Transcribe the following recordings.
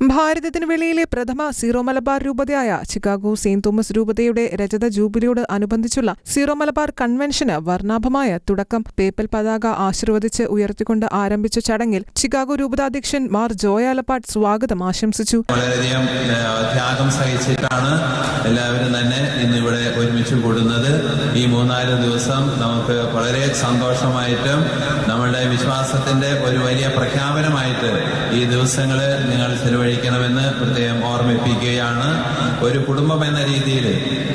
ഭാരതത്തിന് വെളിയിലെ പ്രഥമ സീറോ മലബാർ രൂപതയായ ചിക്കാഗോ സെയിന്റ് തോമസ് രൂപതയുടെ രജത ജൂബിലിയോട് അനുബന്ധിച്ചുള്ള സീറോ മലബാർ കൺവെൻഷന് വർണ്ണാഭമായ തുടക്കം പേപ്പൽ പതാക ആശീർവദിച്ച് ഉയർത്തിക്കൊണ്ട് ആരംഭിച്ച ചടങ്ങിൽ ചിക്കാഗോ രൂപതാധ്യക്ഷൻ മാർ ജോയ് ആലപ്പാട്ട് സ്വാഗതം ആശംസിച്ചു. വളരെയധികം ത്യാഗം സഹിച്ചിട്ടാണ് എല്ലാവരും തന്നെ ഇന്നിവിടെ ഒരുമിച്ച് കൂടുന്നത്. ഈ 3-4 ദിവസം നമുക്ക് വളരെ സന്തോഷമായിട്ടും നമ്മളുടെ വിശ്വാസത്തിന്റെ ഒരു വലിയ പ്രഖ്യാപനമായിട്ട് ഈ ദിവസങ്ങള് നിങ്ങൾ ചെലവഴിക്കണമെന്ന് പ്രത്യേകം ഓർമ്മിപ്പിക്കുകയാണ്. ഒരു കുടുംബം എന്ന രീതിയിൽ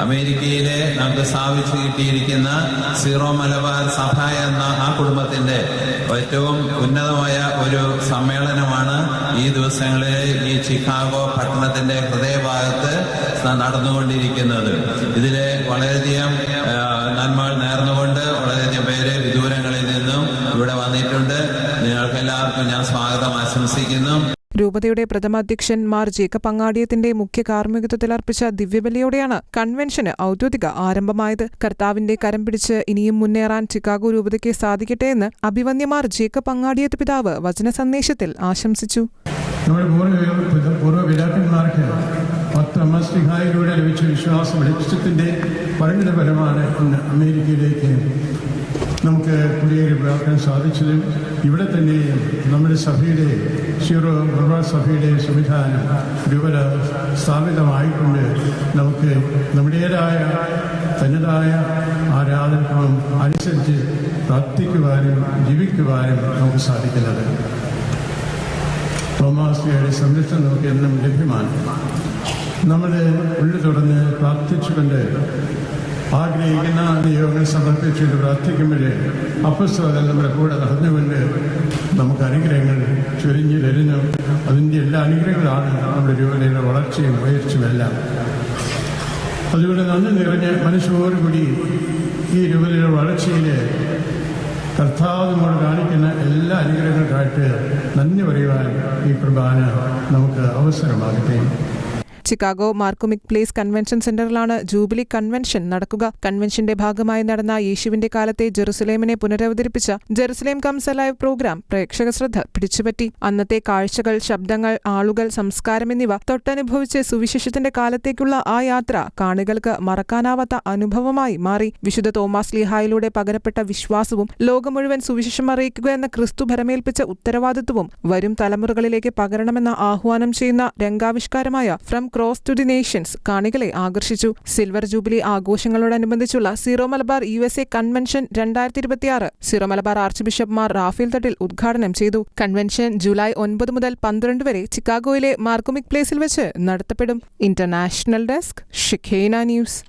അമേരിക്കയിലെ നമുക്ക് സ്ഥാപിച്ചു കിട്ടിയിരിക്കുന്ന സീറോ മലബാർ സഭ എന്ന ആ കുടുംബത്തിന്റെ ഏറ്റവും ഉന്നതമായ ഒരു സമ്മേളനമാണ് ഈ ദിവസങ്ങളിൽ ഈ ചിക്കാഗോ പട്ടണത്തിന്റെ ഹൃദയഭാഗത്ത് നടന്നുകൊണ്ടിരിക്കുന്നത്. ഇതില് വളരെയധികം നന്മകൾ നേർന്നുകൊണ്ട് വളരെയധികം പേര് വിദൂരങ്ങളിൽ നിന്നും ഇവിടെ വന്നിട്ടുണ്ട്. നിങ്ങൾക്ക് എല്ലാവർക്കും ഞാൻ സ്വാഗതം ആശംസിക്കുന്നു. രൂപതയുടെ പ്രഥമാധ്യക്ഷൻ മാർ ജേക്കബ് അങ്ങാടിയത്തിന്റെ മുഖ്യ കാർമ്മികത്വത്തിൽ അർപ്പിച്ച ദിവ്യബലിയോടെയാണ് കൺവെൻഷന് ഔദ്യോഗിക ആരംഭമായത്. കർത്താവിന്റെ കരം പിടിച്ച് ഇനിയും മുന്നേറാൻ ചിക്കാഗോ രൂപതയ്ക്ക് സാധിക്കട്ടെ എന്ന് അഭിവന്യമാർ ജേക്കബ് അങ്ങാടിയത്ത് പിതാവ് വചന സന്ദേശത്തിൽ ആശംസിച്ചു. പൂർവ്വപിതാക്കന്മാർക്ക് മത്തമ്മസ്ലിഹായിലൂടെ ലഭിച്ച വിശ്വാസ വെളിച്ചത്തിന്റെ പരിണിതഫലമാണ് ഇന്ന് അമേരിക്കയിലേക്ക് നമുക്ക് കുടിയേറിപ്പാക്കാൻ സാധിച്ചത്. ഇവിടെ തന്നെ നമ്മുടെ സഭയുടെ സീറോ മലബാർ സഭയുടെ സംവിധാനം രൂപത സ്ഥാപിതമായിക്കൊണ്ട് നമുക്ക് നമ്മുടേതായ തനതായ ആരാധനക്രമം അനുസരിച്ച് പ്രാർത്ഥിക്കുവാനും ജീവിക്കുവാനും നമുക്ക് സാധിക്കുന്നത്. തോമാശ്ലീഹയുടെ സംരക്ഷണം നമുക്ക് എന്നും ലഭ്യമാണ്. നമ്മൾ ഉള്ളു തുറന്ന് പ്രാർത്ഥിച്ചുകൊണ്ട് ആഗ്രഹിക്കുന്ന നിയോഗങ്ങൾ സമർപ്പിച്ചുകൊണ്ട് പ്രാർത്ഥിക്കുമ്പോൾ അപ്പസ്തലൻ നമ്മുടെ കൂടെ നടന്നുകൊണ്ട് നമുക്ക് അനുഗ്രഹങ്ങൾ ചൊരിഞ്ഞു തരുന്നു. അതിൻ്റെ എല്ലാ അനുഗ്രഹങ്ങളാണ് നമ്മുടെ രൂപതയുടെ വളർച്ചയും ഉയർച്ചയുമെല്ലാം. അതുകൊണ്ട് നന്ദി നിറഞ്ഞ മനസ്സോടുകൂടി ഈ രൂപതയുടെ വളർച്ചയിൽ കർത്താവ് നമ്മോട് കാണിക്കുന്ന എല്ലാ അനുഗ്രഹങ്ങൾക്കായിട്ട് നന്ദി പറയുവാൻ ഈ കുർബാന നമുക്ക് അവസരമാകട്ടെ. ചിക്കാഗോ മാർക്കുമിക് പ്ലേസ് കൺവെൻഷൻ സെന്ററിലാണ് ജൂബിലി കൺവെൻഷൻ നടക്കുക. കൺവെൻഷന്റെ ഭാഗമായി നടന്ന യേശുവിന്റെ കാലത്തെ ജെറുസലേമിനെ പുനരവതരിപ്പിച്ച ജെറുസലേം കംസ് അലൈവ് പ്രോഗ്രാം പ്രേക്ഷക ശ്രദ്ധ പിടിച്ചുപറ്റി. അന്നത്തെ കാഴ്ചകൾ, ശബ്ദങ്ങൾ, ആളുകൾ, സംസ്കാരം എന്നിവ തൊട്ടനുഭവിച്ച് സുവിശേഷത്തിന്റെ കാലത്തേക്കുള്ള ആ യാത്ര കാണികൾക്ക് മറക്കാനാവാത്ത അനുഭവമായി മാറി. വിശുദ്ധ തോമാസ് ലീഹായിലൂടെ പകരപ്പെട്ട വിശ്വാസവും ലോകം മുഴുവൻ സുവിശേഷം അറിയിക്കുക എന്ന ക്രിസ്തു ഭരമേൽപ്പിച്ച ഉത്തരവാദിത്വവും വരും തലമുറകളിലേക്ക് പകരണമെന്ന ആഹ്വാനം ചെയ്യുന്ന രംഗാവിഷ്കാരമായ from cross to the nations കാണികളെ ആകർഷിച്ചു. സിൽവർ ജൂബിലി ആഘോഷങ്ങളോടനുബന്ധിച്ചുള്ള Syro Malabar USA convention 2026 Syro Malabar archbishop Mar Raphael Thattil ഉദ്ഘാടനം ചെയ്തു. കൺവെൻഷൻ ജൂലൈ 9 മുതൽ 12 വരെ ചിക്കാഗോയിലെ മാർക്കുമിക് പ്ലേസിൽ വെച്ച് നടത്തപ്പെടും. ഇന്റർനാഷണൽ ഡെസ്ക് ഷിഖേന ന്യൂസ്.